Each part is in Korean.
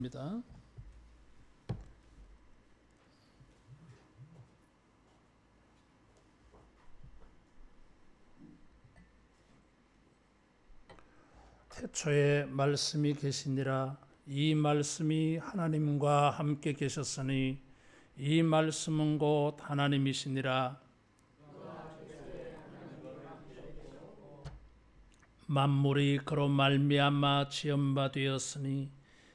입니다. 태초에 말씀이 계시니라. 이 말씀이 하나님과 함께 계셨으니 이 말씀은 곧 하나님이시니라. 만물이 그로 말미암아 지은 바 되었으니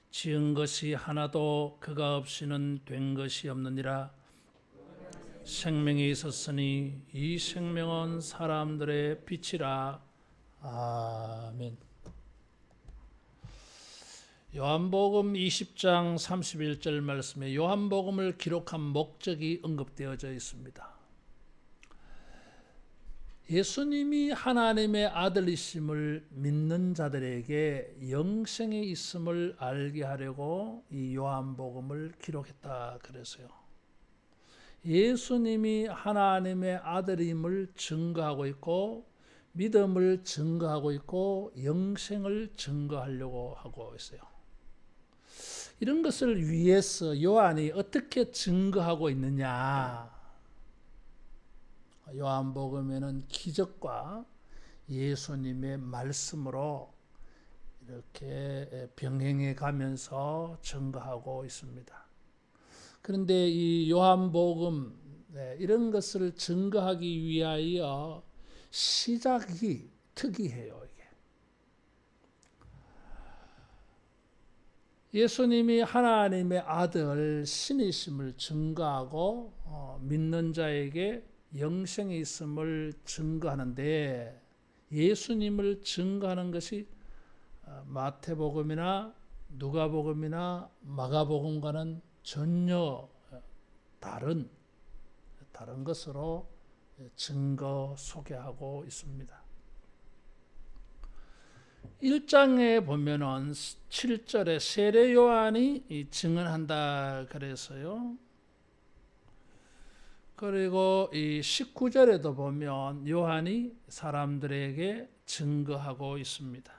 지은 것이 하나도 그가 없이는 된 것이 없느니라. 생명이 있었으니 이 생명은 사람들의 빛이라. 아멘. 요한복음 20장 31절 말씀에 요한복음을 기록한 목적이 언급되어져 있습니다. 예수님이 하나님의 아들이심을 믿는 자들에게 영생이 있음을 알게 하려고 이 요한복음을 기록했다 그래서요. 예수님이 하나님의 아들임을 증거하고 있고 믿음을 증거하고 있고 영생을 증거하려고 하고 있어요. 이런 것을 위해서 요한이 어떻게 증거하고 있느냐? 요한복음에는 기적과 예수님의 말씀으로 이렇게 병행해 가면서 증거하고 있습니다. 그런데 이 요한복음 이런 것을 증거하기 위하여 시작이 특이해요. 예수님이 하나님의 아들 신이심을 증거하고 믿는 자에게 영생이 있음을 증거하는데 예수님을 증거하는 것이 마태복음이나 누가복음이나 마가복음과는 전혀 다른 것으로 증거 소개하고 있습니다. 1장에 보면은 7절에 세례 요한이 증언한다 그래서요. 그리고 이 19절에도 보면 요한이 사람들에게 증거하고 있습니다.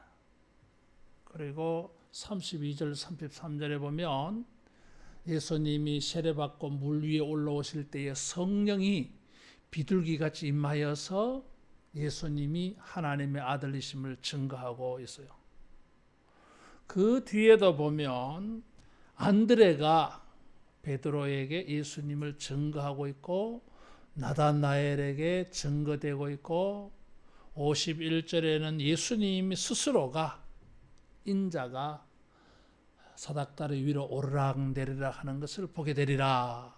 그리고 32절 33절에 보면 예수님이 세례받고 물 위에 올라오실 때에 성령이 비둘기같이 임하여서 예수님이 하나님의 아들이심을 증거하고 있어요. 그 뒤에도 보면 안드레가 베드로에게 예수님을 증거하고 있고 나다나엘에게 증거되고 있고 51절에는 예수님 스스로가 인자가 사닥다리 위로 오르락내리락 하는 것을 보게 되리라.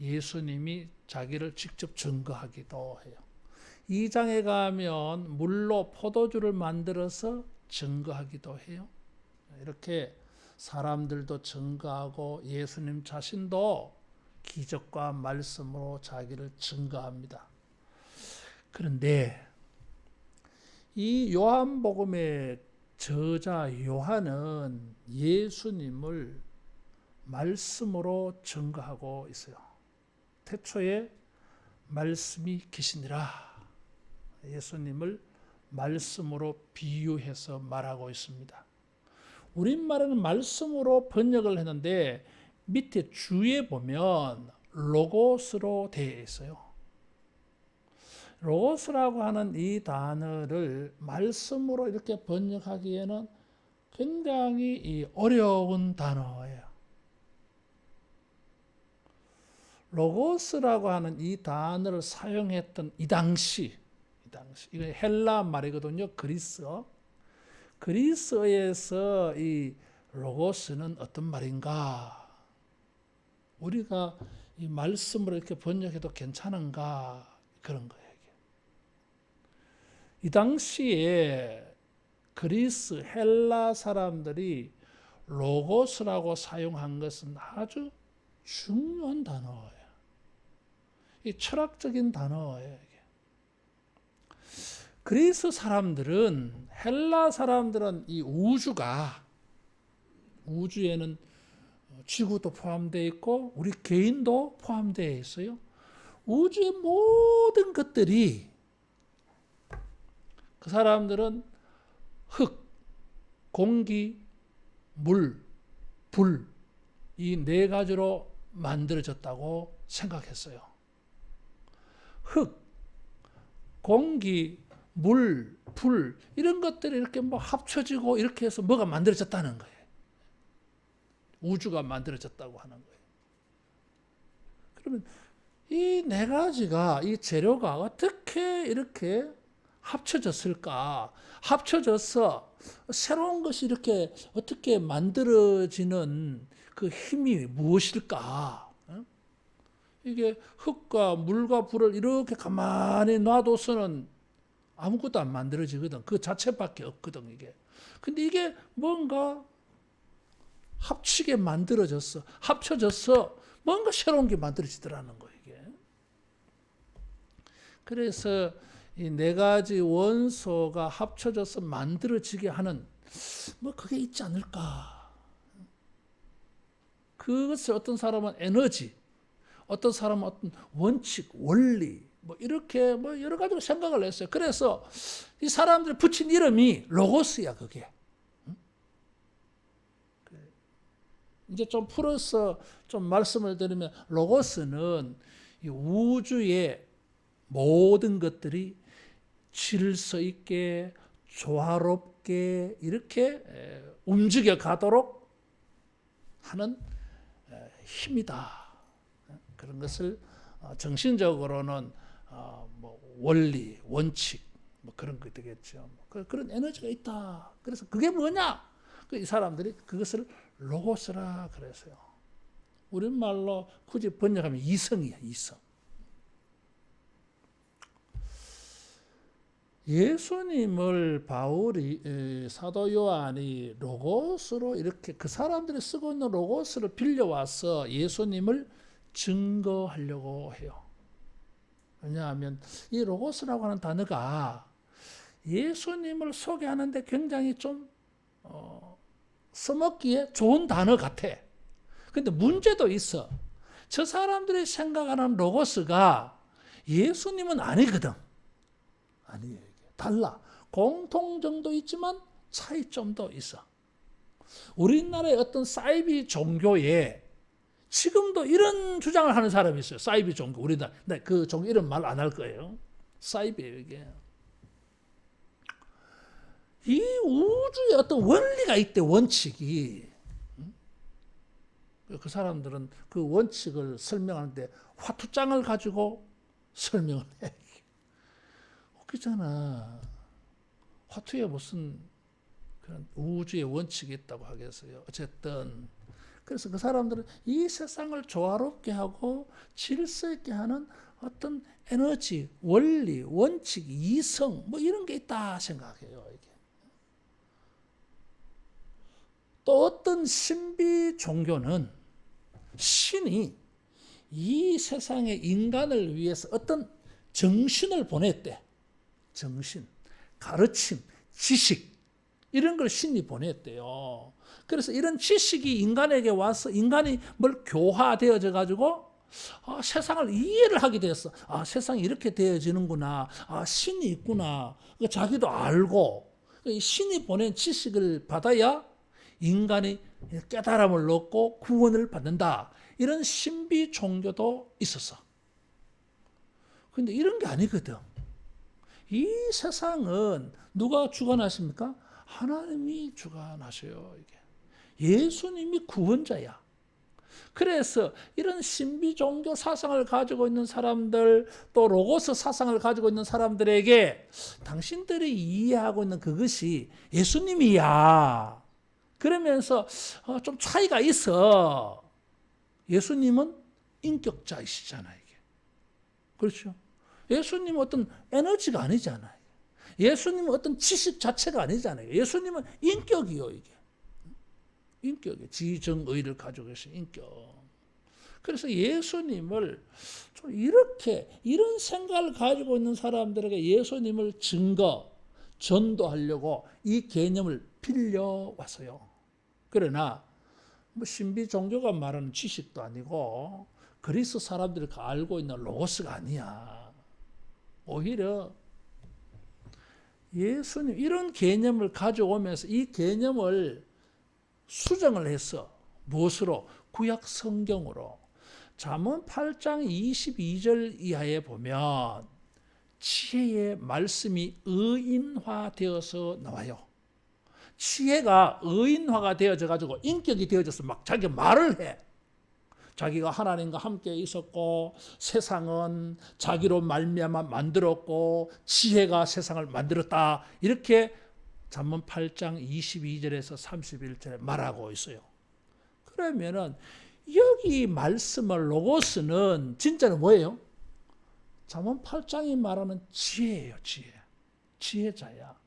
예수님이 자기를 직접 증거하기도 해요. 2장에 가면 물로 포도주를 만들어서 증거하기도 해요. 이렇게 사람들도 증거하고 예수님 자신도 기적과 말씀으로 자기를 증거합니다. 그런데 이 요한복음의 저자 요한은 예수님을 말씀으로 증거하고 있어요. 태초에 말씀이 계시니라. 예수님을 말씀으로 비유해서 말하고 있습니다. 우리말은 말씀으로 번역을 했는데 밑에 주에 보면 로고스로 되어 있어요. 로고스라고 하는 이 단어를 말씀으로 이렇게 번역하기에는 굉장히 어려운 단어예요. 로고스라고 하는 이 단어를 사용했던 이 당시 이거 헬라 말이거든요. 그리스어에서 이 로고스는 어떤 말인가? 우리가 이 말씀으로 이렇게 번역해도 괜찮은가? 그런 거예요. 이 당시에 그리스 헬라 사람들이 로고스라고 사용한 것은 아주 중요한 단어예요. 이 철학적인 단어예요. 그리스 사람들은 헬라 사람들은 이 우주에는 지구도 포함되어 있고 우리 개인도 포함되어 있어요. 우주의 모든 것들이 그 사람들은 흙, 공기, 물 불, 이 네 가지로 만들어졌다고 생각했어요. 흙, 공기, 물, 불 이런 것들이 이렇게 뭐 합쳐지고 이렇게 해서 뭐가 만들어졌다는 거예요. 우주가 만들어졌다고 하는 거예요. 그러면 이 네 가지가, 이 재료가 어떻게 이렇게 합쳐졌을까? 합쳐져서 새로운 것이 이렇게 어떻게 만들어지는 그 힘이 무엇일까? 이게 흙과 물과 불을 이렇게 가만히 놔둬서는 아무것도 안 만들어지거든. 그 자체밖에 없거든, 이게. 근데 이게 뭔가 합치게 만들어졌어. 합쳐져서 뭔가 새로운 게 만들어지더라는 거예요, 이게. 그래서 이 네 가지 원소가 합쳐져서 만들어지게 하는 뭐 그게 있지 않을까. 그것을 어떤 사람은 에너지, 어떤 사람은 어떤 원칙, 원리, 뭐 이렇게 뭐 여러 가지로 생각을 했어요. 그래서 이 사람들이 붙인 이름이 로고스야, 그게. 이제 좀 풀어서 좀 말씀을 드리면, 로고스는 이 우주의 모든 것들이 질서 있게 조화롭게 이렇게 움직여 가도록 하는 힘이다. 그런 것을 정신적으로는 뭐 원리, 원칙 뭐 그런 거 되겠죠. 그런 에너지가 있다. 그래서 그게 뭐냐? 이 사람들이 그것을 로고스라 그랬어요. 우리말로 굳이 번역하면 이성이야, 이성. 예수님을 바울이, 사도 요한이 로고스로 이렇게 그 사람들이 쓰고 있는 로고스를 빌려와서 예수님을 증거하려고 해요. 왜냐하면 이 로고스라고 하는 단어가 예수님을 소개하는데 굉장히 좀 써먹기에 좋은 단어 같아. 근데 문제도 있어. 저 사람들이 생각하는 로고스가 예수님은 아니거든. 아니에요. 달라. 공통점도 있지만 차이점도 있어. 우리나라의 어떤 사이비 종교에 지금도 이런 주장을 하는 사람이 있어요. 사이비 종교. 우리나라. 그 종교 이름 말 안 할 거예요. 사이비예요, 이게. 이 우주에 어떤 원리가 있대, 원칙이. 그 사람들은 그 원칙을 설명하는데 화투장을 가지고 설명을 해. 웃기잖아. 화투에 무슨 그런 우주의 원칙이 있다고 하겠어요. 어쨌든. 그래서 그 사람들은 이 세상을 조화롭게 하고 질서 있게 하는 어떤 에너지, 원리, 원칙, 이성, 뭐 이런 게 있다 생각해요, 이게. 또 어떤 신비 종교는 신이 이 세상의 인간을 위해서 어떤 정신을 보냈대. 정신, 가르침, 지식 이런 걸 신이 보냈대요. 그래서 이런 지식이 인간에게 와서 인간이 뭘 교화되어져 가지고 세상을 이해를 하게 되었어. 세상이 이렇게 되어지는구나. 신이 있구나. 자기도 알고 신이 보낸 지식을 받아야 인간이 깨달음을 얻고 구원을 받는다. 이런 신비 종교도 있었어. 근데 이런 게 아니거든. 이 세상은 누가 주관하십니까? 하나님이 주관하셔요. 이게. 예수님이 구원자야. 그래서 이런 신비 종교 사상을 가지고 있는 사람들, 또 로고스 사상을 가지고 있는 사람들에게 당신들이 이해하고 있는 그것이 예수님이야. 그러면서 좀 차이가 있어. 예수님은 인격자이시잖아요, 이게. 그렇죠? 예수님은 어떤 에너지가 아니잖아요. 예수님은 어떤 지식 자체가 아니잖아요. 예수님은 인격이요, 이게. 인격이에요. 지정의를 가지고 계신 인격. 그래서 예수님을 좀 이런 생각을 가지고 있는 사람들에게 예수님을 전도하려고 이 개념을 빌려왔어요. 그러나 뭐 신비 종교가 말하는 지식도 아니고 그리스 사람들이 알고 있는 로고스가 아니야. 오히려 예수님 이런 개념을 가져오면서 이 개념을 수정을 해서 무엇으로? 구약 성경으로. 잠언 8장 22절 이하에 보면 지혜의 말씀이 의인화되어서 나와요. 지혜가 의인화가 되어져 가지고 인격이 되어져서 막 자기 말을 해. 자기가 하나님과 함께 있었고 세상은 자기로 말미암아 만들었고 지혜가 세상을 만들었다. 이렇게 잠언 8장 22절에서 31절에 말하고 있어요. 그러면은 여기 말씀을 로고스는 진짜는 뭐예요? 잠언 8장이 말하는 지혜예요, 지혜. 지혜자야.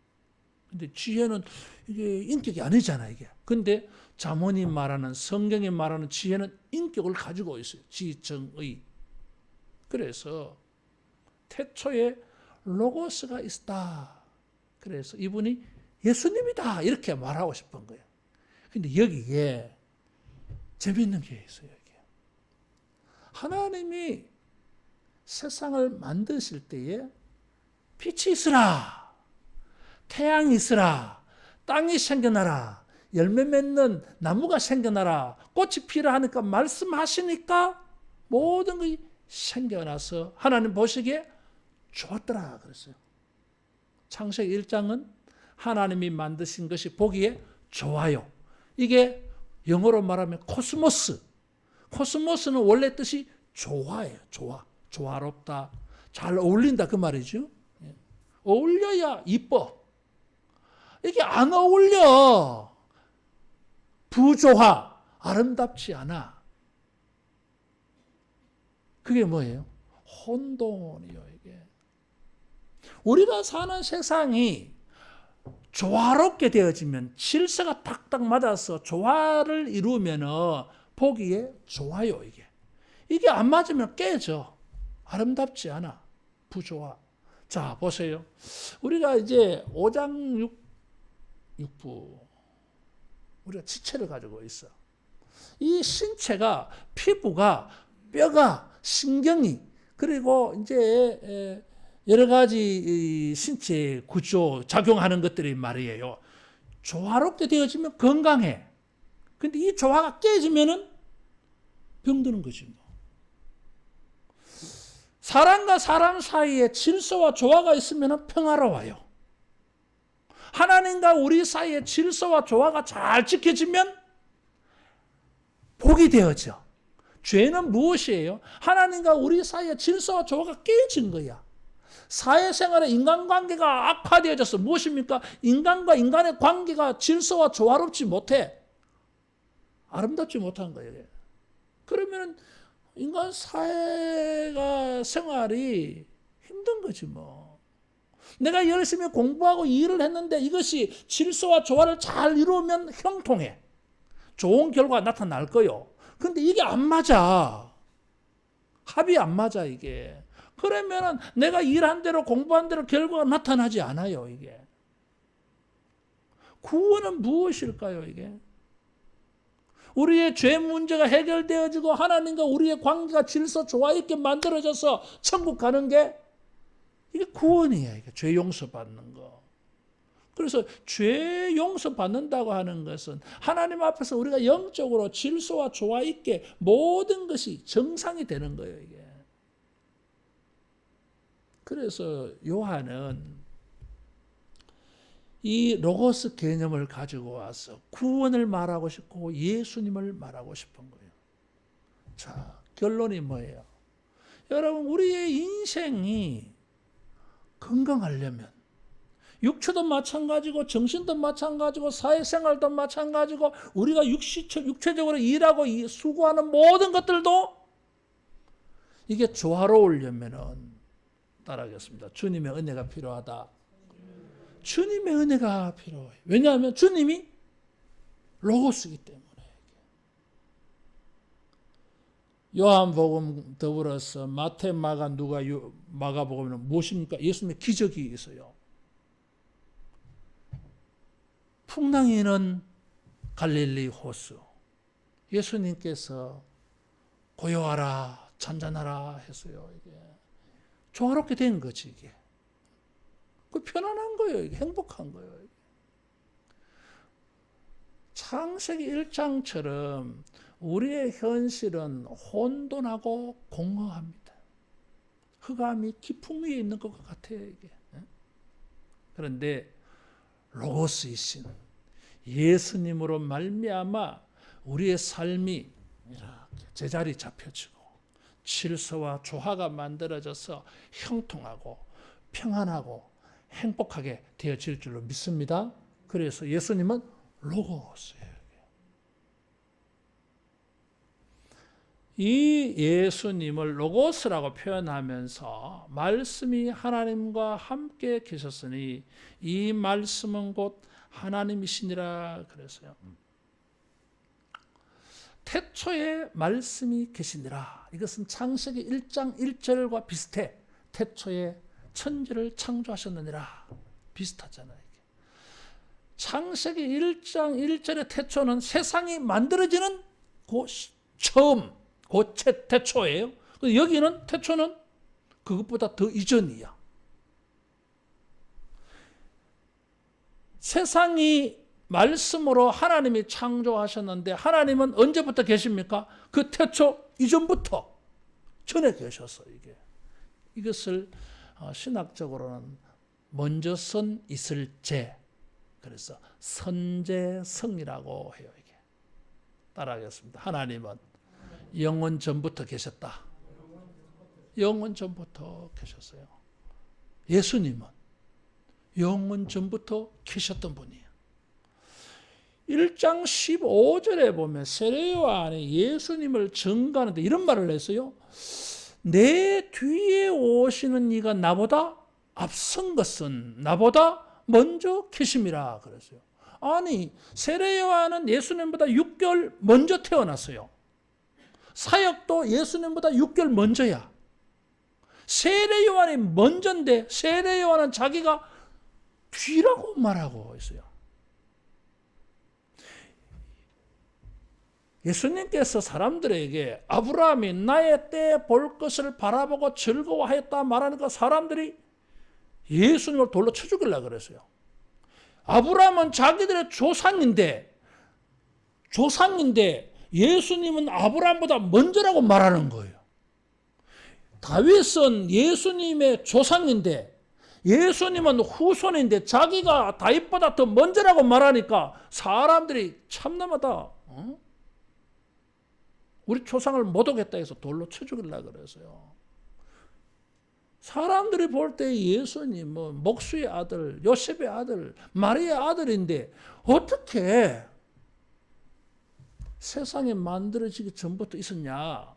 근데 지혜는 이게 인격이 아니잖아, 이게. 근데 잠언이 말하는, 성경이 말하는 지혜는 인격을 가지고 있어요. 지정의. 그래서 태초에 로고스가 있다. 그래서 이분이 예수님이다. 이렇게 말하고 싶은 거예요. 근데 여기에 재밌는 게 있어요. 여기. 하나님이 세상을 만드실 때에 빛이 있으라, 태양이 있으라, 땅이 생겨나라, 열매 맺는 나무가 생겨나라, 꽃이 피라 하니까 말씀하시니까 모든 것이 생겨나서 하나님 보시기에 좋았더라 그랬어요. 창세기 1장은 하나님이 만드신 것이 보기에 좋아요. 이게 영어로 말하면 코스모스. 코스모스는 원래 뜻이 좋아예요. 좋아. 조화롭다. 잘 어울린다 그 말이죠. 어울려야 이뻐. 이게 안 어울려. 부조화. 아름답지 않아. 그게 뭐예요? 혼돈이요, 이게. 우리가 사는 세상이 조화롭게 되어지면 질서가 탁탁 맞아서 조화를 이루면 보기에 좋아요, 이게. 이게 안 맞으면 깨져. 아름답지 않아. 부조화. 자, 보세요. 우리가 이제 5장 6부 우리가 지체를 가지고 있어. 이 신체가, 피부가, 뼈가, 신경이, 그리고 이제 여러 가지 신체 구조 작용하는 것들이 말이에요. 조화롭게 되어지면 건강해. 근데 이 조화가 깨지면은 병드는 거지 뭐. 사람과 사람 사이에 질서와 조화가 있으면 평화로워요. 하나님과 우리 사이에 질서와 조화가 잘 지켜지면 복이 되어져. 죄는 무엇이에요? 하나님과 우리 사이에 질서와 조화가 깨진 거야. 사회생활의 인간관계가 악화되어져서 무엇입니까? 인간과 인간의 관계가 질서와 조화롭지 못해. 아름답지 못한 거예요. 그러면 인간 사회가 생활이 힘든 거지 뭐. 내가 열심히 공부하고 일을 했는데 이것이 질서와 조화를 잘 이루면 형통해. 좋은 결과가 나타날 거요. 근데 이게 안 맞아. 합이 안 맞아 이게. 그러면은 내가 일한 대로 공부한 대로 결과가 나타나지 않아요 이게. 구원은 무엇일까요 이게? 우리의 죄 문제가 해결되어지고 하나님과 우리의 관계가 질서 조화 있게 만들어져서 천국 가는 게 이게 구원이에요. 이게 죄 용서 받는 거. 그래서 죄 용서 받는다고 하는 것은 하나님 앞에서 우리가 영적으로 질서와 조화 있게 모든 것이 정상이 되는 거예요. 이게. 그래서 요한은 이 로고스 개념을 가지고 와서 구원을 말하고 싶고 예수님을 말하고 싶은 거예요. 자, 결론이 뭐예요? 여러분, 우리의 인생이 건강하려면 육체도 마찬가지고 정신도 마찬가지고 사회생활도 마찬가지고 우리가 육체적으로 일하고 수고하는 모든 것들도 이게 조화로우려면은 따라하겠습니다. 주님의 은혜가 필요하다. 주님의 은혜가 필요해요. 왜냐하면 주님이 로고스이기 때문에. 요한복음 더불어서 마태, 마가, 누가, 마가복음은 무엇입니까? 예수님의 기적이 있어요. 풍랑이는 갈릴리 호수. 예수님께서 고요하라, 잔잔하라 했어요. 이게 조화롭게 된 거지 이게. 그 편안한 거예요. 이게 행복한 거예요. 창세기 1장처럼 우리의 현실은 혼돈하고 공허합니다. 흑암이 깊은 위에 있는 것 같아요, 이게. 그런데 로고스이신 예수님으로 말미암아 우리의 삶이 이렇게 제자리 잡혀지고 질서와 조화가 만들어져서 형통하고 평안하고 행복하게 되어질 줄로 믿습니다. 그래서 예수님은 로고스예요. 이 예수님을 로고스라고 표현하면서 말씀이 하나님과 함께 계셨으니 이 말씀은 곧 하나님이시니라 그랬어요. 태초에 말씀이 계시니라. 이것은 창세기 1장 1절과 비슷해. 태초에 천지를 창조하셨느니라. 비슷하잖아요. 창세기 1장 1절의 태초는 세상이 만들어지는 그 처음, 그 태초예요. 여기는 태초는 그것보다 더 이전이야. 세상이 말씀으로 하나님이 창조하셨는데 하나님은 언제부터 계십니까? 그 태초 이전부터 전에 계셔서 이것을 신학적으로는 먼저 선 있을 제, 그래서 선제성이라고 해요. 이게 따라하겠습니다. 하나님은 영원 전부터 계셨다. 영원 전부터 계셨어요. 예수님은 영원 전부터 계셨던 분이에요. 1장 15절에 보면 세례요한이 예수님을 증거하는데 이런 말을 했어요. 내 뒤에 오시는 이가 나보다 앞선 것은 나보다 먼저 계심이라 그랬어요. 아니, 세례요한은 예수님보다 6개월 먼저 태어났어요. 사역도 예수님보다 6개월 먼저야. 세례요한이 먼저인데 세례요한은 자기가 뒤라고 말하고 있어요. 예수님께서 사람들에게 아브라함이 나의 때에 볼 것을 바라보고 즐거워하였다 말하니까 사람들이 예수님을 돌로 쳐 죽이려고 그랬어요. 아브라함은 자기들의 조상인데 예수님은 아브라함보다 먼저라고 말하는 거예요. 다윗은 예수님의 조상인데 예수님은 후손인데 자기가 다윗보다 더 먼저라고 말하니까 사람들이 참나마다 우리 조상을 못 오겠다 해서 돌로 쳐 죽이려고 그랬어요. 사람들이 볼 때 예수님은 목수의 아들, 요셉의 아들, 마리아의 아들인데 어떻게 세상에 만들어지기 전부터 있었냐?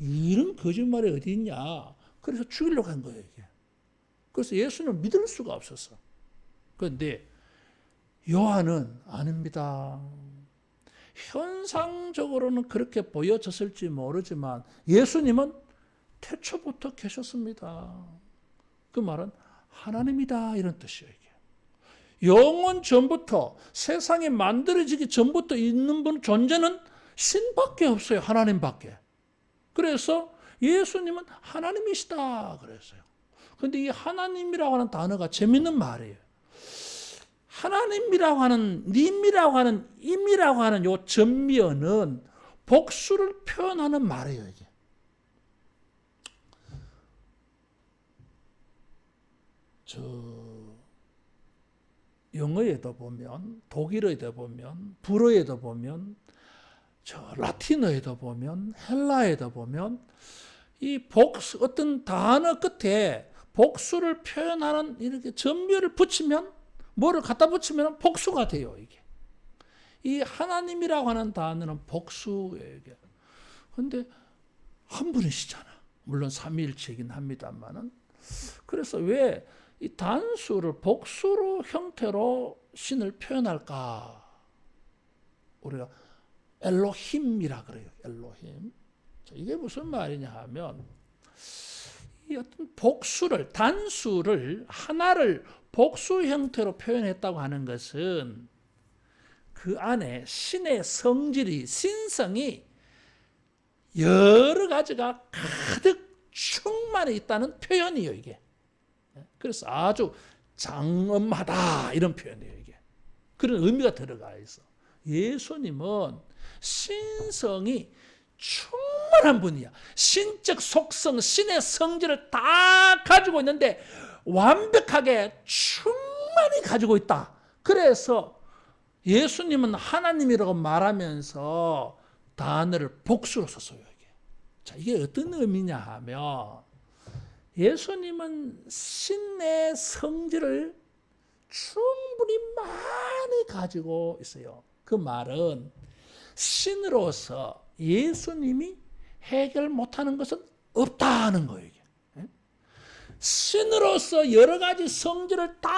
이런 거짓말이 어디 있냐? 그래서 죽이려고 한 거예요. 이게. 그래서 예수님을 믿을 수가 없었어. 그런데 요한은 아닙니다. 현상적으로는 그렇게 보여졌을지 모르지만 예수님은 태초부터 계셨습니다. 그 말은 하나님이다 이런 뜻이에요. 이게. 영원 전부터 세상이 만들어지기 전부터 있는 분 존재는 신밖에 없어요. 하나님밖에. 그래서 예수님은 하나님이시다 그랬어요. 그런데 이 하나님이라고 하는 단어가 재밌는 말이에요. 하나님이라고 하는, 님이라고 하는, 임이라고 하는 요 전면은 복수를 표현하는 말이에요. 이게. 영어에도 보면, 독일어에도 보면, 불어에도 보면, 라틴어에도 보면, 헬라에도 보면 이 복수, 어떤 단어 끝에 복수를 표현하는 이렇게 전멸을 붙이면 뭐를 갖다 붙이면 복수가 돼요. 이게. 이 하나님이라고 하는 단어는 복수예요. 이게. 근데 한 분이시잖아. 물론 삼위일체이긴 합니다만은. 그래서 왜 이 단수를 복수로 형태로 신을 표현할까? 우리가 엘로힘이라 그래요. 엘로힘. 이게 무슨 말이냐 하면 이 어떤 복수를, 단수를 하나를 복수 형태로 표현했다고 하는 것은 그 안에 신의 성질이, 신성이 여러 가지가 가득 충만해 있다는 표현이에요, 이게. 그래서 아주 장엄하다 이런 표현이에요, 이게. 그런 의미가 들어가 있어. 예수님은 신성이 충만한 분이야. 신적 속성, 신의 성질을 다 가지고 있는데 완벽하게 충만히 가지고 있다. 그래서 예수님은 하나님이라고 말하면서 단어를 복수로 썼어요. 이게. 자, 이게 어떤 의미냐 하면 예수님은 신의 성질을 충분히 많이 가지고 있어요. 그 말은 신으로서 예수님이 해결 못하는 것은 없다는 거예요. 이게. 신으로서 여러 가지 성질을 다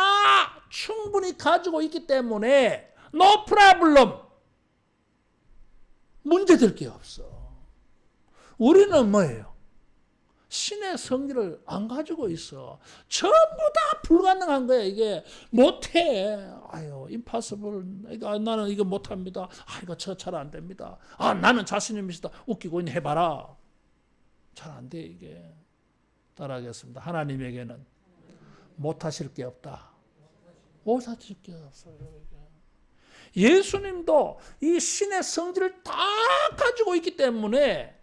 충분히 가지고 있기 때문에 no problem. 문제될 게 없어. 우리는 뭐예요? 신의 성질을 안 가지고 있어. 전부 다 불가능한 거야. 이게 못해. 아유, impossible. 나는 이거 못합니다. 이거 잘 안 됩니다. 나는 자신이 있다. 웃기고 있네. 해봐라. 잘 안 돼 이게. 따라하겠습니다. 하나님에게는 못하실 게 없다. 못하실 게 없어요. 예수님도 이 신의 성질을 다 가지고 있기 때문에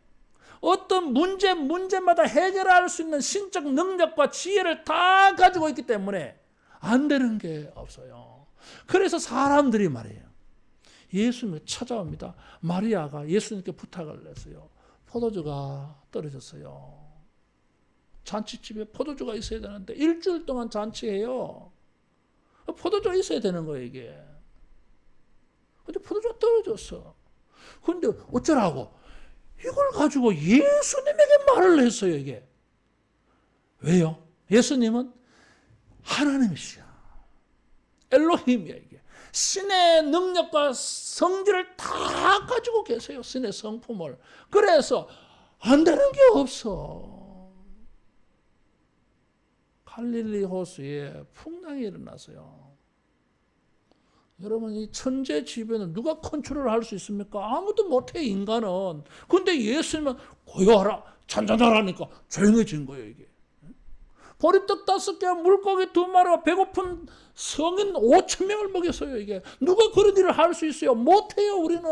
어떤 문제마다 해결할 수 있는 신적 능력과 지혜를 다 가지고 있기 때문에 안 되는 게 없어요. 그래서 사람들이 말이에요. 예수님을 찾아옵니다. 마리아가 예수님께 부탁을 했어요. 포도주가 떨어졌어요. 잔치집에 포도주가 있어야 되는데 일주일 동안 잔치해요. 포도주가 있어야 되는 거예요, 이게. 근데 포도주가 떨어졌어. 근데 어쩌라고? 이걸 가지고 예수님에게 말을 했어요, 이게. 왜요? 예수님은 하나님이시야. 엘로힘이야, 이게. 신의 능력과 성질을 다 가지고 계세요, 신의 성품을. 그래서 안 되는 게 없어. 갈릴리 호수에 풍랑이 일어났어요. 여러분, 이 천재 지변을 누가 컨트롤할 수 있습니까? 아무도 못해, 인간은. 근데 예수님은 고요하라, 잔잔하라니까 조용해진 거예요, 이게. 보리떡 5개, 물고기 2마리가 배고픈 성인 5,000명을 먹였어요, 이게. 누가 그런 일을 할 수 있어요? 못해요, 우리는.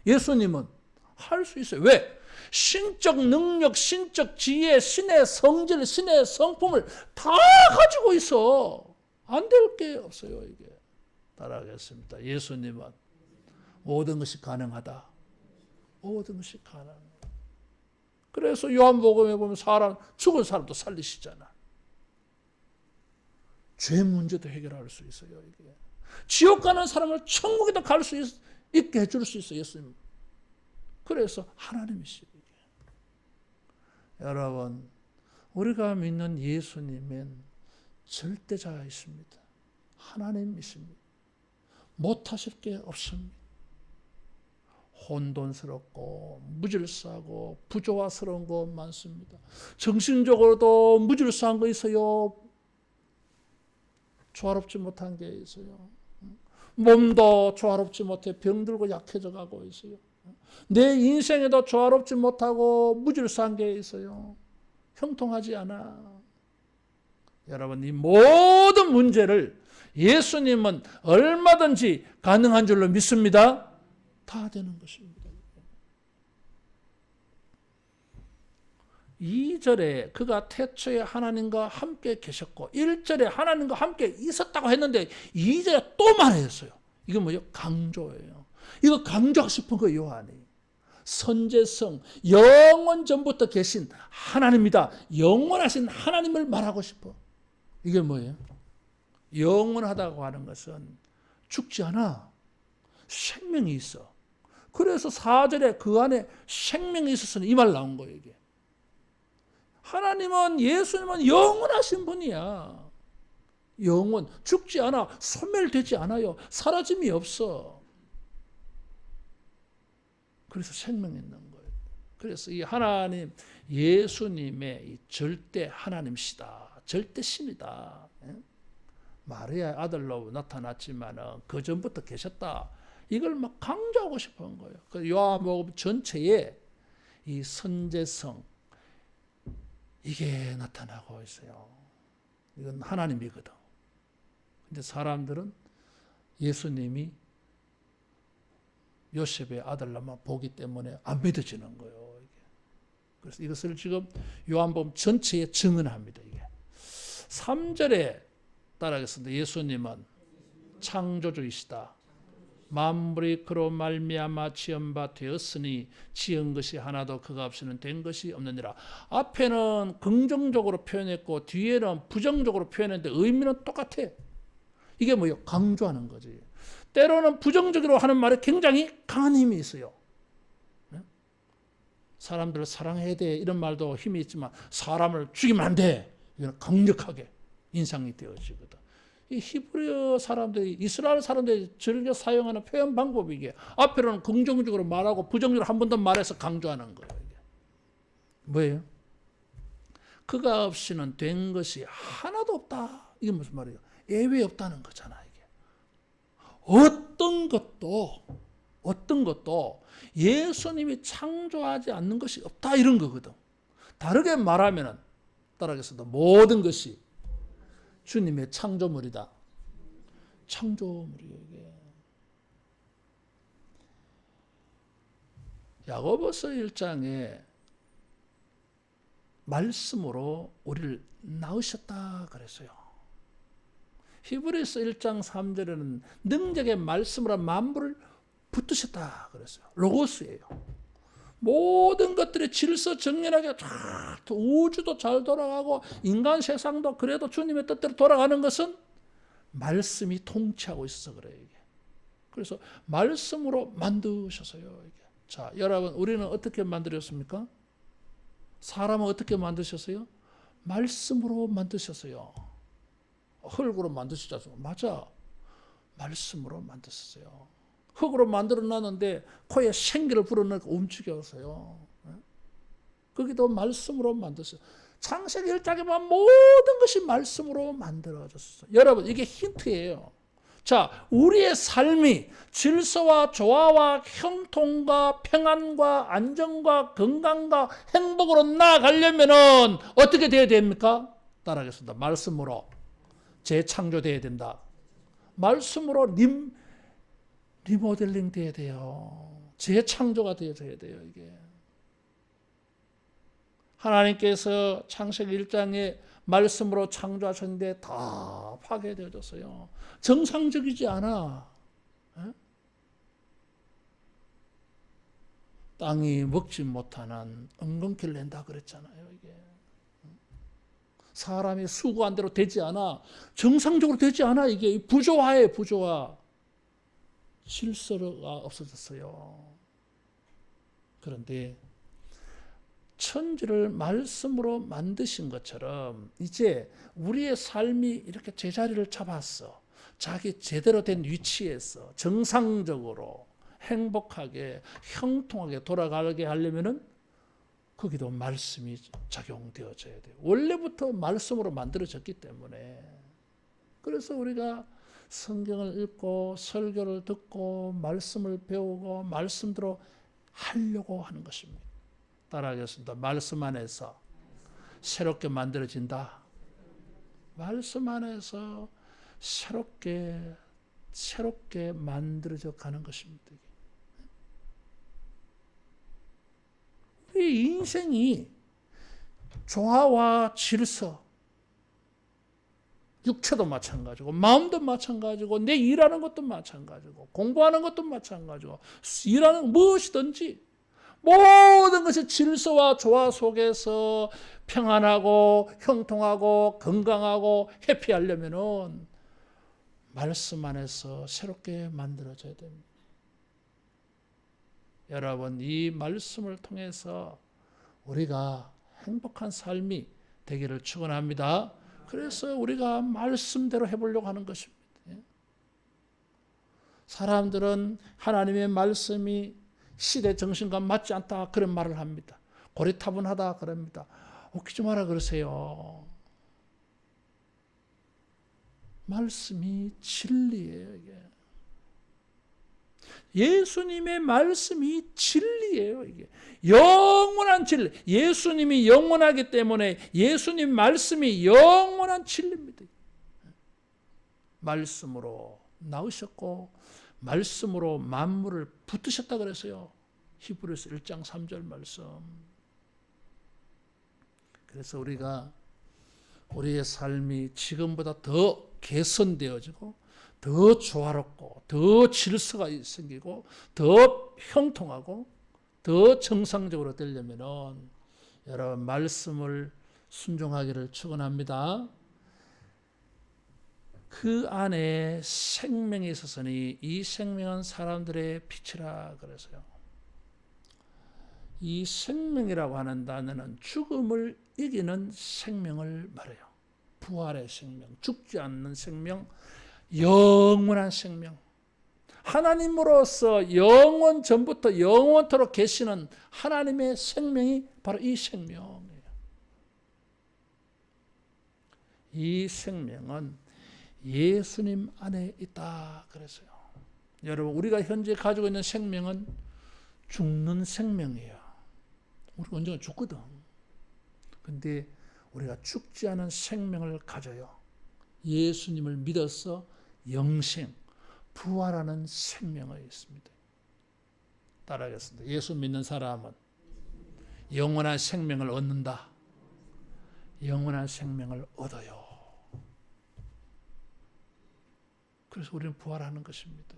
예수님은 할 수 있어요. 왜? 신적 능력, 신적 지혜, 신의 성질, 신의 성품을 다 가지고 있어. 안 될 게 없어요, 이게. 따라하겠습니다. 예수님은 모든 것이 가능하다. 모든 것이 가능하다. 그래서 요한복음에 보면 죽은 사람도 살리시잖아. 죄 문제도 해결할 수 있어요. 이게. 지옥 가는 사람을 천국에도 갈 수 있게 해줄 수 있어요. 예수님. 그래서 하나님이시죠. 여러분, 우리가 믿는 예수님은 절대자이십니다. 하나님이십니다. 못하실 게 없습니다. 혼돈스럽고 무질서하고 부조화스러운 거 많습니다. 정신적으로도 무질서한 거 있어요. 조화롭지 못한 게 있어요. 몸도 조화롭지 못해 병들고 약해져 가고 있어요. 내 인생에도 조화롭지 못하고 무질서한 게 있어요. 형통하지 않아. 여러분, 이 모든 문제를 예수님은 얼마든지 가능한 줄로 믿습니다. 다 되는 것입니다. 2절에 그가 태초에 하나님과 함께 계셨고 1절에 하나님과 함께 있었다고 했는데 2절에 또 말했어요. 이거 뭐예요? 강조예요. 이거 강조하고 싶은 거예요, 요한이. 선제성, 영원 전부터 계신 하나님이다. 영원하신 하나님을 말하고 싶어. 이게 뭐예요? 영원하다고 하는 것은 죽지 않아. 생명이 있어. 그래서 4절에 그 안에 생명이 있었으니 이 말 나온 거예요, 이게. 하나님은, 예수님은 영원하신 분이야. 영원, 죽지 않아. 소멸되지 않아요. 사라짐이 없어. 그래서 생명이 있는 거예요. 그래서 이 하나님, 예수님의 이 절대 하나님이시다. 절대 신이다. 마리아의 아들로 나타났지만 그 전부터 계셨다. 이걸 막 강조하고 싶은 거예요. 그 요한복음 전체에 이 선제성, 이게 나타나고 있어요. 이건 하나님이거든. 근데 사람들은 예수님이 요셉의 아들로만 보기 때문에 안 믿어지는 거예요. 그래서 이것을 지금 요한복음 전체에 증언합니다. 이게 3절에 따라하겠습니다. 예수님은 창조주이시다. 만물이 그로 말미암아 지은 바 되었으니 지은 것이 하나도 그가 없이는 된 것이 없느니라. 앞에는 긍정적으로 표현했고 뒤에는 부정적으로 표현했는데 의미는 똑같아. 이게 뭐예요? 강조하는 거지. 때로는 부정적으로 하는 말에 굉장히 강한 힘이 있어요. 사람들을 사랑해야 돼 이런 말도 힘이 있지만 사람을 죽이면 안 돼. 이건 강력하게 인상이 되어지거든. 이 히브리어 사람들이 이스라엘 사람들이 즐겨 사용하는 표현 방법이 이게 앞에는 긍정적으로 말하고 부정적으로 한 번 더 말해서 강조하는 거예요. 이게. 뭐예요? 그가 없이는 된 것이 하나도 없다. 이게 무슨 말이에요? 예외 없다는 거잖아. 이게 어떤 것도 예수님이 창조하지 않는 것이 없다 이런 거거든. 다르게 말하면은 따라하겠습니다. 모든 것이 주님의 창조물이다. 창조물이에요, 이게. 야고보서 1장에 말씀으로 우리를 낳으셨다 그랬어요. 히브리서 1장 3절에는 능력의 말씀으로 만물을 붙드셨다 그랬어요. 로고스예요. 모든 것들이 질서 정연하게 우주도 잘 돌아가고 인간 세상도 그래도 주님의 뜻대로 돌아가는 것은 말씀이 통치하고 있어서 그래요. 이게. 그래서 말씀으로 만드셨어요. 이게. 자, 여러분 우리는 어떻게 만들었습니까? 사람은 어떻게 만드셨어요? 말씀으로 만드셨어요. 흙으로 만드셨죠. 맞아. 말씀으로 만드셨어요. 흙으로 만들어놨는데 코에 생기를 불어넣고 움직여서요. 거기도 말씀으로 만들었어요. 창세기 1장에 보면 모든 것이 말씀으로 만들어졌어요. 여러분 이게 힌트예요. 자, 우리의 삶이 질서와 조화와 형통과 평안과 안정과 건강과 행복으로 나아가려면 어떻게 돼야 됩니까? 따라하겠습니다. 말씀으로 재창조돼야 된다. 말씀으로 리모델링 돼야 돼요. 재창조가 되어져야 돼요. 이게 하나님께서 창세기 1장에 말씀으로 창조하셨는데 다 파괴되어졌어요. 정상적이지 않아. 에? 땅이 먹지 못하는 엉겅퀴를 낸다 그랬잖아요. 이게 사람이 수고한 대로 되지 않아. 정상적으로 되지 않아. 이게 부조화예요. 부조화. 질서가 없어졌어요. 그런데 천지를 말씀으로 만드신 것처럼 이제 우리의 삶이 이렇게 제자리를 잡았어. 자기 제대로 된 위치에서 정상적으로 행복하게 형통하게 돌아가게 하려면은 거기도 말씀이 작용되어져야 돼요. 원래부터 말씀으로 만들어졌기 때문에. 그래서 우리가 성경을 읽고 설교를 듣고 말씀을 배우고 말씀대로 하려고 하는 것입니다. 따라하겠습니다. 말씀 안에서 새롭게 만들어진다. 말씀 안에서 새롭게 만들어져 가는 것입니다. 우리 인생이 조화와 질서, 육체도 마찬가지고 마음도 마찬가지고 내 일하는 것도 마찬가지고 공부하는 것도 마찬가지고 일하는 무엇이든지 모든 것이 질서와 조화 속에서 평안하고 형통하고 건강하고 해피하려면은 말씀 안에서 새롭게 만들어져야 됩니다. 여러분 이 말씀을 통해서 우리가 행복한 삶이 되기를 축원합니다. 그래서 우리가 말씀대로 해보려고 하는 것입니다. 사람들은 하나님의 말씀이 시대 정신과 맞지 않다 그런 말을 합니다. 고리타분하다 그럽니다. 웃기지 마라 그러세요. 말씀이 진리예요. 이게. 예수님의 말씀이 진리예요. 이게 영원한 진리. 예수님이 영원하기 때문에 예수님 말씀이 영원한 진리입니다. 말씀으로 낳으셨고 말씀으로 만물을 붙드셨다 그랬어요. 히브리서 1장 3절 말씀. 그래서 우리가 우리의 삶이 지금보다 더 개선되어지고 더 조화롭고 더 질서가 생기고 더 형통하고 더 정상적으로 되려면은 여러분 말씀을 순종하기를 축원합니다. 그 안에 생명이 있었으니 이 생명은 사람들의 빛이라 그래서요. 이 생명이라고 하는 단어는 죽음을 이기는 생명을 말해요. 부활의 생명, 죽지 않는 생명, 영원한 생명. 하나님으로서 영원 전부터 영원토록 계시는 하나님의 생명이 바로 이 생명이에요. 이 생명은 예수님 안에 있다 그랬어요. 여러분 우리가 현재 가지고 있는 생명은 죽는 생명이에요. 우리가 언젠가 죽거든. 근데 우리가 죽지 않은 생명을 가져요. 예수님을 믿어서 영생, 부활하는 생명이 있습니다. 따라하겠습니다. 예수 믿는 사람은 영원한 생명을 얻는다. 영원한 생명을 얻어요. 그래서 우리는 부활하는 것입니다.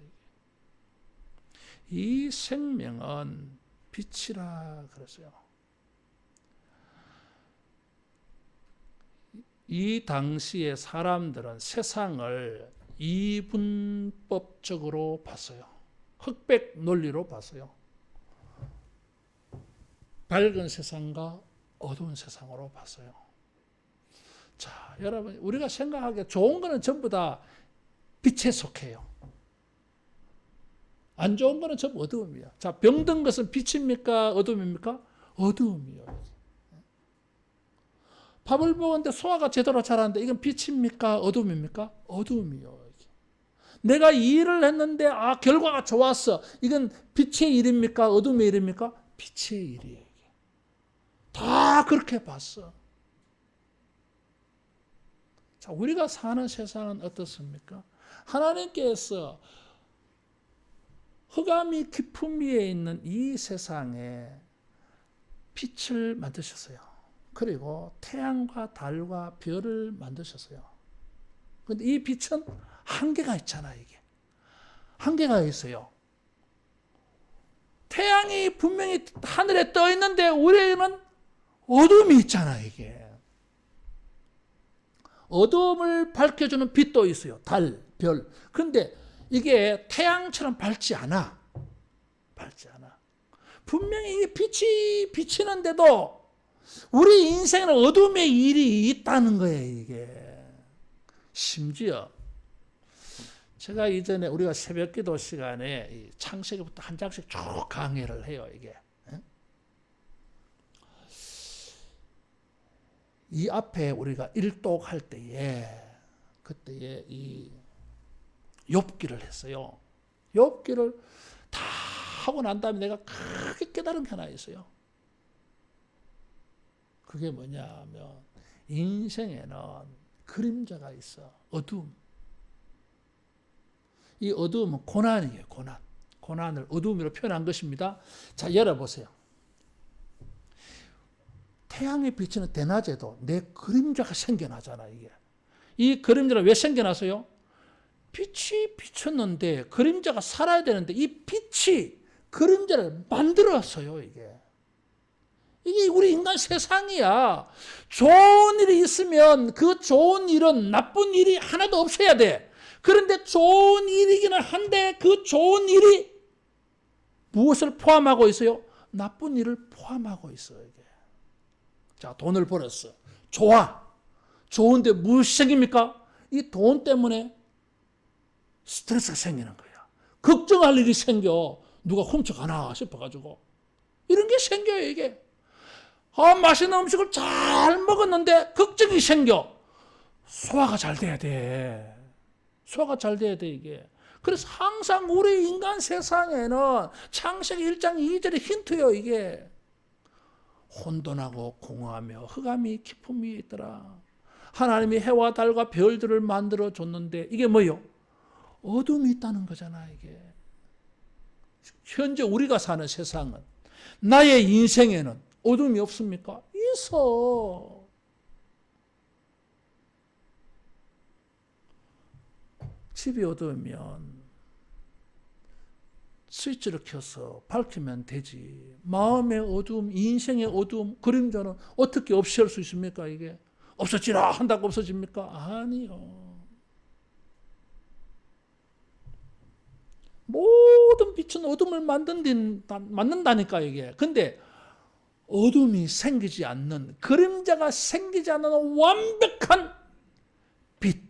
이 생명은 빛이라 그랬어요. 이 당시의 사람들은 세상을 이분법적으로 봤어요. 흑백 논리로 봤어요. 밝은 세상과 어두운 세상으로 봤어요. 자, 여러분 우리가 생각하기에 좋은 거는 전부 다 빛에 속해요. 안 좋은 거는 전부 어두움이야. 자, 병든 것은 빛입니까? 어두움입니까? 어두움이요. 밥을 먹었는데 소화가 제대로 잘 안 돼. 이건 빛입니까? 어두움입니까? 어두움이요. 내가 이 일을 했는데 결과가 좋았어. 이건 빛의 일입니까? 어둠의 일입니까? 빛의 일이에요. 다 그렇게 봤어. 자, 우리가 사는 세상은 어떻습니까? 하나님께서 흑암이 깊은 위에 있는 이 세상에 빛을 만드셨어요. 그리고 태양과 달과 별을 만드셨어요. 그런데 이 빛은 한계가 있잖아, 이게. 한계가 있어요. 태양이 분명히 하늘에 떠 있는데 우리에게는 어둠이 있잖아, 이게. 어둠을 밝혀주는 빛도 있어요. 달, 별. 그런데 이게 태양처럼 밝지 않아. 밝지 않아. 분명히 이 빛이 비치는데도 우리 인생에는 어둠의 일이 있다는 거예요, 이게. 심지어 제가 이전에 우리가 새벽 기도 시간에 창세기부터 한 장씩 쭉 강의를 해요, 이게. 이 앞에 우리가 일독할 때에 그때에 이 욥기를 했어요. 욥기를 다 하고 난 다음에 내가 크게 깨달은 게 하나 있어요. 그게 뭐냐면 인생에는 그림자가 있어. 어둠. 이 어둠은 고난이에요. 고난. 고난을 어둠으로 표현한 것입니다. 자, 열어보세요. 태양이 비치는 대낮에도 내 그림자가 생겨나잖아, 이게. 이 그림자는 왜 생겨나서요? 빛이 비쳤는데 그림자가 살아야 되는데 이 빛이 그림자를 만들었어요, 이게. 이게 우리 인간 세상이야. 좋은 일이 있으면 그 좋은 일은 나쁜 일이 하나도 없어야 돼. 그런데 좋은 일이기는 한데 그 좋은 일이 무엇을 포함하고 있어요? 나쁜 일을 포함하고 있어요, 이게. 자, 돈을 벌었어. 좋아. 좋은데 무엇이 생깁니까? 이 돈 때문에 스트레스가 생기는 거야. 걱정할 일이 생겨. 누가 훔쳐가나 싶어가지고. 이런 게 생겨요, 이게. 맛있는 음식을 잘 먹었는데 걱정이 생겨. 소화가 잘 돼야 돼. 소화가 잘 돼야 돼, 이게. 그래서 항상 우리 인간 세상에는 창세기 1장 2절의 힌트요, 이게. 혼돈하고 공허하며 흑암이 깊은 위에 있더라. 하나님이 해와 달과 별들을 만들어 줬는데 이게 뭐요? 어둠이 있다는 거잖아, 이게. 현재 우리가 사는 세상은, 나의 인생에는 어둠이 없습니까? 있어. 집이 어두우면 스위치를 켜서 밝히면 되지. 마음의 어두움, 인생의 어두움, 그림자는 어떻게 없앨 수 있습니까? 이게 없어지라 한다고 없어집니까? 아니요. 모든 빛은 어둠을 만든다니까 이게. 근데 어둠이 생기지 않는, 그림자가 생기지 않는 완벽한 빛,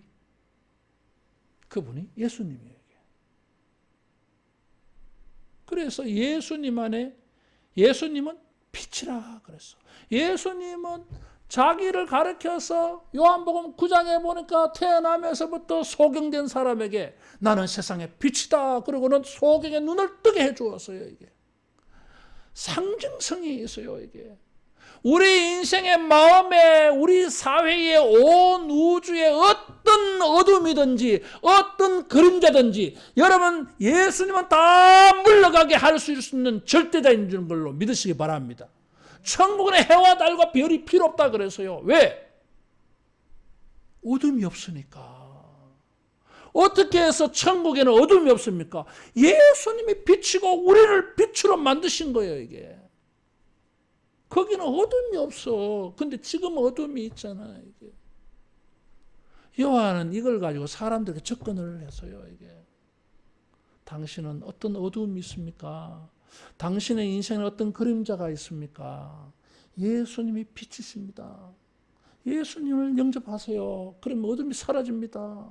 그분이 예수님이에요. 그래서 예수님 안에, 예수님은 빛이라 그랬어. 예수님은 자기를 가르쳐서 요한복음 9장에 보니까 태어나면서부터 소경된 사람에게 나는 세상의 빛이다. 그러고는 소경의 눈을 뜨게 해주었어요. 이게 상징성이 있어요. 이게 우리 인생의 마음에, 우리 사회의 온 우주의 어떤 어둠이든지 어떤 그림자든지 여러분 예수님은 다 물러가게 할 수 있는 절대자인 줄 걸로 믿으시기 바랍니다. 천국은 해와 달과 별이 필요 없다 그래서요. 왜? 어둠이 없으니까. 어떻게 해서 천국에는 어둠이 없습니까? 예수님이 빛이고 우리를 빛으로 만드신 거예요. 이게 거기는 어둠이 없어. 근데 지금 어둠이 있잖아. 이게 요한은 이걸 가지고 사람들에게 접근을 해서요. 이게 당신은 어떤 어둠이 있습니까? 당신의 인생에 어떤 그림자가 있습니까? 예수님이 빛이십니다. 예수님을 영접하세요. 그러면 어둠이 사라집니다.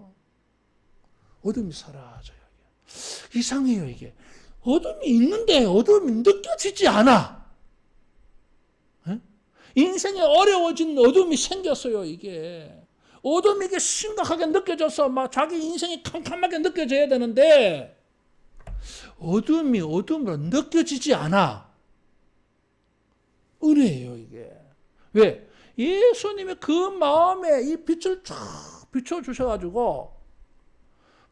어둠이 사라져요. 이상해요. 이게 어둠이 있는데 어둠이 느껴지지 않아. 인생에 어려워진 어둠이 생겼어요. 이게 어둠이 이게 심각하게 느껴져서 막 자기 인생이 캄캄하게 느껴져야 되는데 어둠이 어둠으로 느껴지지 않아. 은혜예요. 이게 왜? 예수님이 그 마음에 이 빛을 쫙 비춰주셔가지고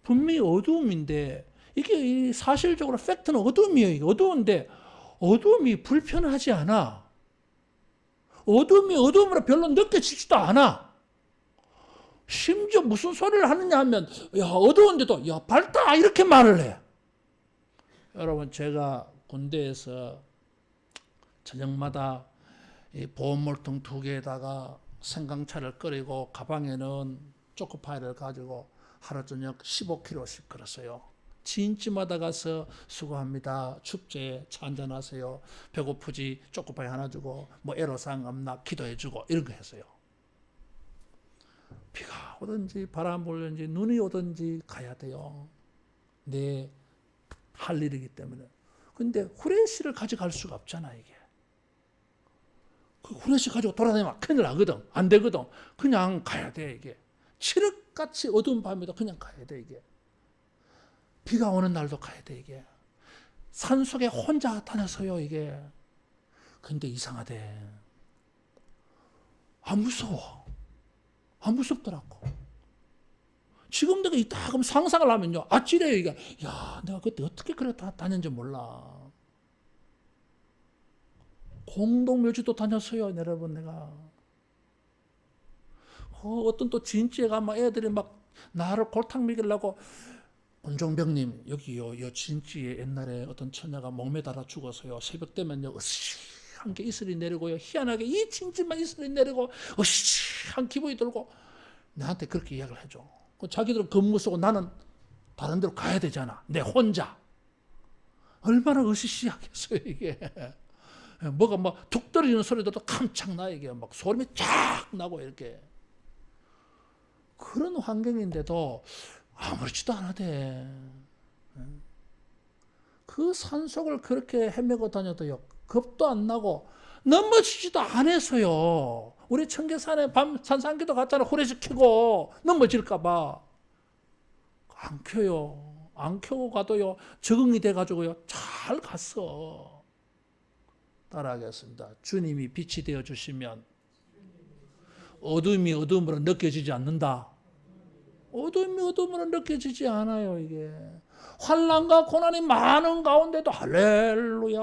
분명히 어두움인데 이게 사실적으로 팩트는 어둠이에요. 이게 어두운데 어둠이 불편하지 않아. 어둠이 어둠으로 별로 느껴지지도 않아. 심지어 무슨 소리를 하느냐 하면 야 어두운데도 야 밝다 이렇게 말을 해. 여러분 제가 군대에서 저녁마다 이 보온물통 2개에다가 생강차를 끓이고 가방에는 초코파이를 가지고 하루 저녁 15kg씩 걸었어요. 진지마다 가서 수고합니다. 축제에 차 한잔하세요. 배고프지 초코파이 하나 주고 뭐 애로사항 없나 기도해주고 이런 거 했어요. 비가 오든지 바람 불든지 눈이 오든지 가야 돼요. 내 할 일이기 때문에. 근데 후레쉬를 가져갈 수가 없잖아 이게. 그 후레쉬 가지고 돌아다니면 큰일 나거든. 안 되거든. 그냥 가야 돼 이게. 칠흑같이 어두운 밤에도 그냥 가야 돼 이게. 비가 오는 날도 가야 돼 이게. 산속에 혼자 다녔어요 이게. 근데 이상하대. 안 무서워. 안 무섭더라고. 지금 내가 이따 그럼 상상을 하면요. 아찔해요 이게. 야 내가 그때 어떻게 그래 다녔는지 몰라. 공동묘지도 다녔어요 여러분 내가. 어떤 또 진지에 가면 애들이 막 나를 골탕 먹이려고 권종병님 여기요 여 진지에 옛날에 어떤 처녀가 목매달아 죽어서요 새벽 되면요 으시한 게 이슬이 내리고요 희한하게 이 진지만 이슬이 내리고 으시한 기분이 들고 나한테 그렇게 이야기를 해줘. 자기들은 근무 쓰고 나는 다른 데로 가야 되잖아. 내 혼자 얼마나 으시시하겠어요 이게. 뭐가 막 툭 떨어지는 소리도 깜짝 나 이게 막 소름이 쫙 나고 이렇게. 그런 환경인데도 아무렇지도 않아대. 그 산속을 그렇게 헤매고 다녀도요 겁도 안 나고 넘어지지도 않아서요. 우리 청계산에 밤 산상기도 갔잖아. 후레쉬 켜고 넘어질까 봐. 안 켜요. 안 켜고 가도요 적응이 돼가지고요 잘 갔어. 따라하겠습니다. 주님이 빛이 되어주시면 어둠이 어둠으로 느껴지지 않는다. 어둠이 어둠으로 느껴지지 않아요 이게. 환난과 고난이 많은 가운데도 할렐루야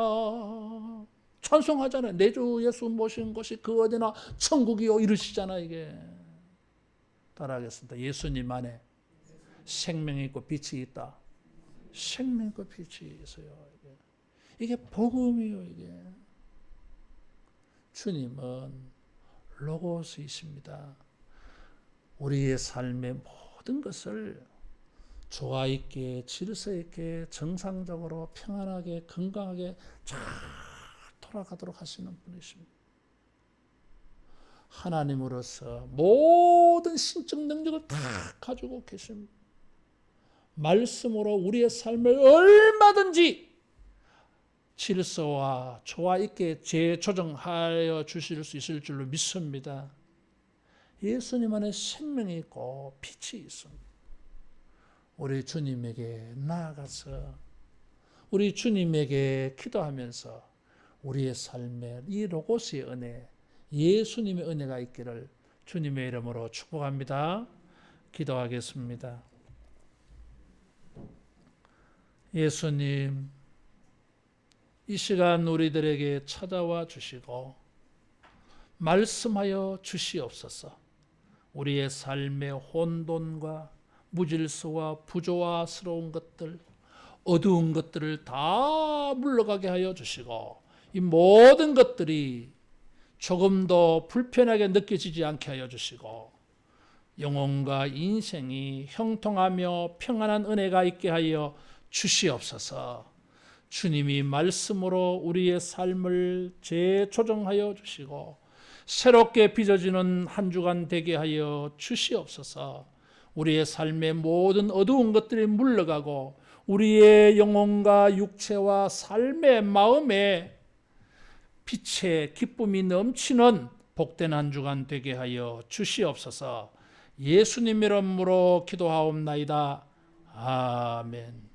찬송하잖아요. 내 주 예수 모신 것이 그 어디나 천국이요 이러시잖아요. 이게 따라하겠습니다. 예수님 안에 생명이 있고 빛이 있다. 생명 있고 빛이 있어요. 이게 복음이요. 이게 주님은 로고스이십니다. 우리의 삶의 모든 것을 조화 있게 질서 있게 정상적으로 평안하게 건강하게 잘 돌아가도록 하시는 분이십니다. 하나님으로서 모든 신적 능력을 다 가지고 계십니다. 말씀으로 우리의 삶을 얼마든지 질서와 조화 있게 재조정하여 주실 수 있을 줄로 믿습니다. 예수님 안에 생명이 있고 빛이 있습니다. 우리 주님에게 나아가서 우리 주님에게 기도하면서 우리의 삶에 이 로고스의 은혜, 예수님의 은혜가 있기를 주님의 이름으로 축복합니다. 기도하겠습니다. 예수님, 이 시간 우리들에게 찾아와 주시고 말씀하여 주시옵소서. 우리의 삶의 혼돈과 무질서와 부조화스러운 것들, 어두운 것들을 다 물러가게 하여 주시고 이 모든 것들이 조금도 불편하게 느껴지지 않게 하여 주시고 영혼과 인생이 형통하며 평안한 은혜가 있게 하여 주시옵소서. 주님이 말씀으로 우리의 삶을 재조정하여 주시고 새롭게 빚어지는 한 주간 되게 하여 주시옵소서. 우리의 삶의 모든 어두운 것들이 물러가고 우리의 영혼과 육체와 삶의 마음에 빛의 기쁨이 넘치는 복된 한 주간 되게 하여 주시옵소서. 예수님 이름으로 기도하옵나이다. 아멘.